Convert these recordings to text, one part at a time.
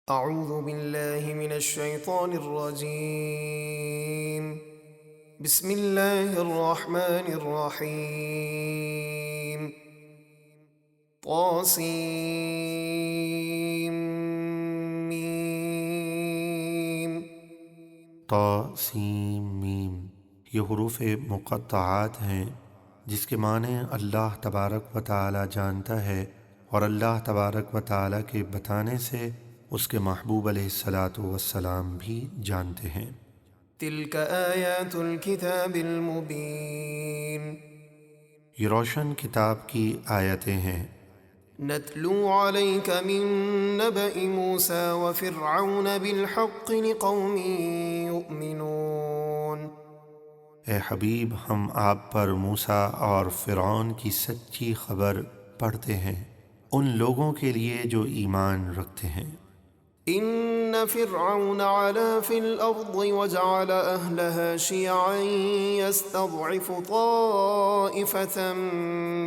اعوذ باللہ من الشیطان الرجیم بسم اللہ الرحمن الرحیم طاسیم میم۔ طاسیم یہ حروف مقطعات ہیں جس کے معنی اللہ تبارک و تعالی جانتا ہے، اور اللہ تبارک و تعالی کے بتانے سے اس کے محبوب علیہ الصلاۃ والسلام بھی جانتے ہیں۔ تلک آیات الکتاب المبین، یہ روشن کتاب کی آیتیں ہیں۔ نتلو علیک من نبأ موسیٰ وفرعون بالحق لقوم یؤمنون۔ اے حبیب، ہم آپ پر موسیٰ اور فرعون کی سچی خبر پڑھتے ہیں ان لوگوں کے لیے جو ایمان رکھتے ہیں۔ ان فرعون علا فی الارض وجعل اہلها شیعا یستضعف طائفة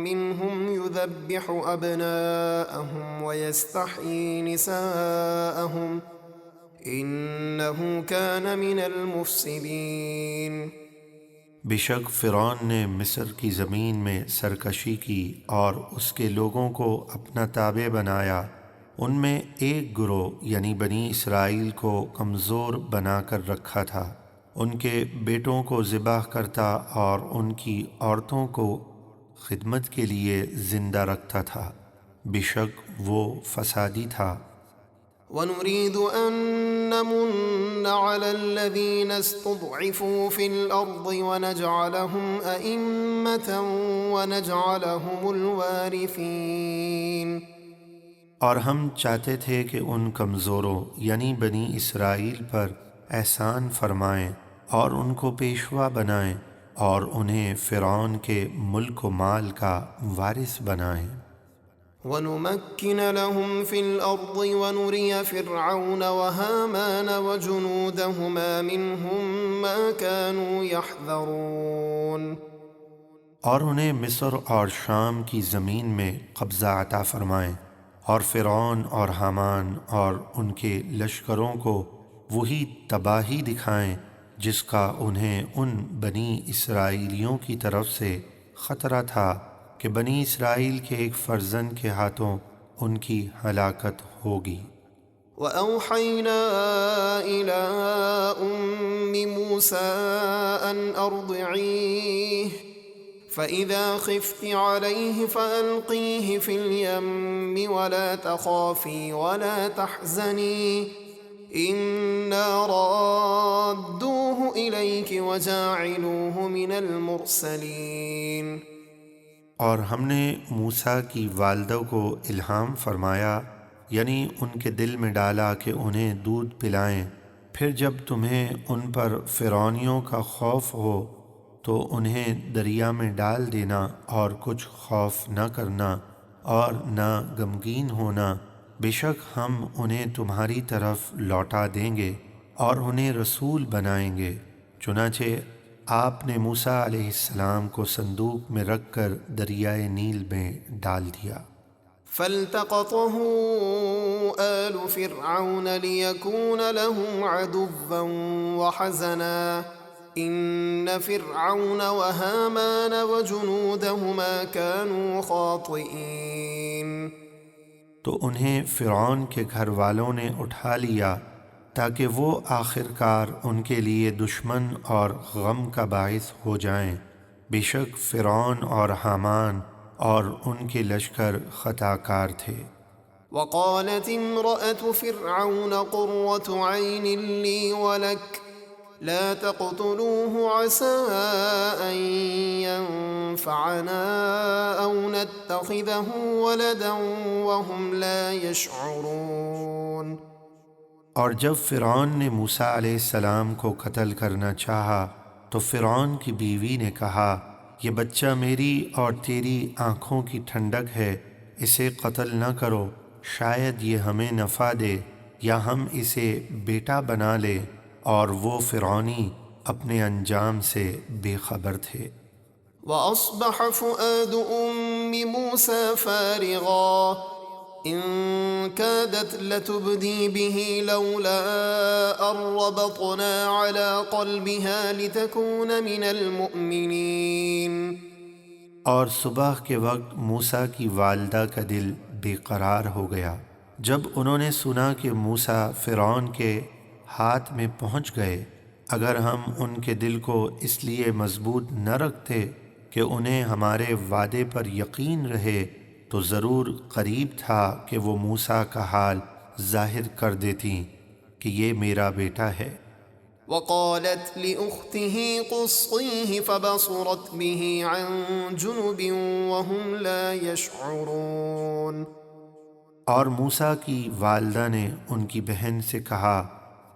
منهم یذبح ابناءهم ویستحیی نساءهم انه كان من المفسدین۔ بے شک فرعون نے مصر کی زمین میں سرکشی کی اور اس کے لوگوں کو اپنا تابع بنایا، ان میں ایک گروہ یعنی بنی اسرائیل کو کمزور بنا کر رکھا تھا، ان کے بیٹوں کو ذبح کرتا اور ان کی عورتوں کو خدمت کے لیے زندہ رکھتا تھا، بے شک وہ فسادی تھا۔ وَنُرِيدُ أَن نَّمُنَّ عَلَى الَّذِينَ اسْتُضْعِفُوا فِي الْأَرْضِ وَنَجْعَلَهُمْ أَئِمَّةً وَنَجْعَلَهُمُ الْوَارِثِينَ۔ اور ہم چاہتے تھے کہ ان کمزوروں یعنی بنی اسرائیل پر احسان فرمائیں اور ان کو پیشوا بنائیں اور انہیں فرعون کے ملک و مال کا وارث بنائیں۔ وَنُمَكِّنَ لَهُمْ فِي الْأَرْضِ وَنُرِيَ فِرْعَوْنَ وَهَامَانَ وَجُنُودَهُمَا مِنْهُمْ مَا كَانُوا يَحْذَرُونَ۔ اور انہیں مصر اور شام کی زمین میں قبضہ عطا فرمائیں، اور فرعون اور حامان اور ان کے لشکروں کو وہی تباہی دکھائیں جس کا انہیں ان بنی اسرائیلیوں کی طرف سے خطرہ تھا کہ بنی اسرائیل کے ایک فرزند کے ہاتھوں ان کی ہلاکت ہوگی۔ وَأَوْحَيْنَا إِلَىٰ أُمِّ مُوسَىٰ أَنْ أَرْضِعِيهِ فَإِذَا خِفْتِ عَلَيْهِ فَأَلْقِيهِ فِي الْيَمِّ وَلَا تَخَافِي وَلَا تَحْزَنِي إِنَّا رَادُّوهُ إِلَيْكِ وَجَاعِلُوهُ مِنَ الْمُرْسَلِينَ۔ اور ہم نے موسیٰ کی والدہ کو الہام فرمایا، یعنی ان کے دل میں ڈالا کہ انہیں دودھ پلائیں، پھر جب تمہیں ان پر فرعونیوں کا خوف ہو تو انہیں دریا میں ڈال دینا، اور کچھ خوف نہ کرنا اور نہ غمگین ہونا، بے شک ہم انہیں تمہاری طرف لوٹا دیں گے اور انہیں رسول بنائیں گے۔ چنانچہ آپ نے موسیٰ علیہ السلام کو صندوق میں رکھ کر دریائے نیل میں ڈال دیا۔ فَالْتَقَطَهُ آلُ فِرْعَوْنَ لِيَكُونَ لَهُمْ عَدُوًّا وَحَزَنًا إِنَّ فِرْعَوْنَ وَهَامَانَ وَجُنُودَهُمَا كَانُوا خَاطِئِينَ۔ تو انہیں فرعون کے گھر والوں نے اٹھا لیا تاکہ وہ آخرکار ان کے لیے دشمن اور غم کا باعث ہو جائیں، بے شک فرعون اور حامان اور ان کے لشکر خطا کار تھے۔ وَقَالَتِ امْرَأَةُ فِرْعَوْنَ قُرَّةُ عَيْنٍ لِّي وَلَكَ لَا تَقْتُلُوهُ عَسَىٰ أَن يَنفَعَنَا أَوْ نَتَّخِذَهُ وَلَدًا وَهُمْ لَا يَشْعُرُونَ۔ اور جب فرعون نے موسیٰ علیہ السلام کو قتل کرنا چاہا تو فرعون کی بیوی نے کہا، یہ بچہ میری اور تیری آنکھوں کی ٹھنڈک ہے، اسے قتل نہ کرو، شاید یہ ہمیں نفع دے یا ہم اسے بیٹا بنا لیں، اور وہ فرعونی اپنے انجام سے بے خبر تھے۔ وَأَصْبَحَ فُؤَادُ أُمِّ مُوسَىٰ فَارِغًا إن كادت لتبدي به لولا أن ربطنا على قلبها لتكون من المؤمنين۔ اور صبح کے وقت موسیٰ کی والدہ کا دل بے قرار ہو گیا جب انہوں نے سنا کہ موسیٰ فرعون کے ہاتھ میں پہنچ گئے۔ اگر ہم ان کے دل کو اس لیے مضبوط نہ رکھتے کہ انہیں ہمارے وعدے پر یقین رہے تو ضرور قریب تھا کہ وہ موسیٰ کا حال ظاہر کر دیتی کہ یہ میرا بیٹا ہے۔ وقالت لأخته قصيه فبصرت به عن جنب وهم لا يشعرون۔ اور موسیٰ کی والدہ نے ان کی بہن سے کہا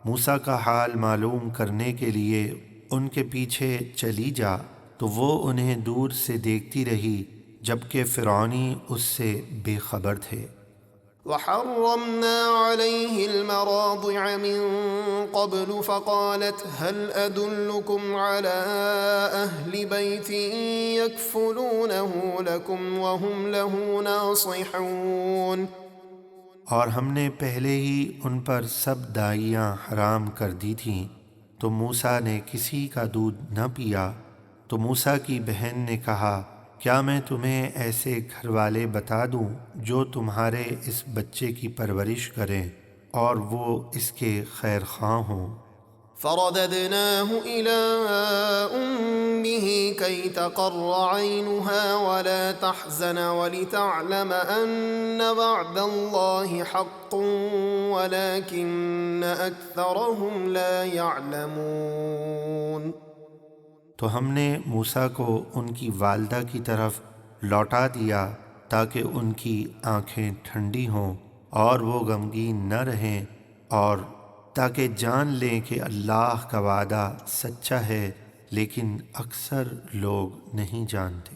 موسیٰ کا حال معلوم کرنے کے لیے ان کے پیچھے چلی جا، تو وہ انہیں دور سے دیکھتی رہی جبکہ فرعونی اس سے بے خبر تھے۔ وحرمنا عليه المراضع من قبل فقالت هل أدلكم على أهل بيت يكفلونه لكم وهم له ناصحون۔ اور ہم نے پہلے ہی ان پر سب دائیاں حرام کر دی تھیں، تو موسیٰ نے کسی کا دودھ نہ پیا۔ تو موسیٰ کی بہن نے کہا کیا میں تمہیں ایسے گھر والے بتا دوں جو تمہارے اس بچے کی پرورش کریں اور وہ اس کے خیر خواہ ہوں؟ فرددناه إلى أمه كي تقر عينها ولا تحزن ولتعلم أن وعد الله حق ولكن أكثرهم لا يعلمون۔ تو ہم نے موسیٰ کو ان کی والدہ کی طرف لوٹا دیا تاکہ ان کی آنکھیں ٹھنڈی ہوں اور وہ غمگین نہ رہیں، اور تاکہ جان لیں کہ اللہ کا وعدہ سچا ہے، لیکن اکثر لوگ نہیں جانتے۔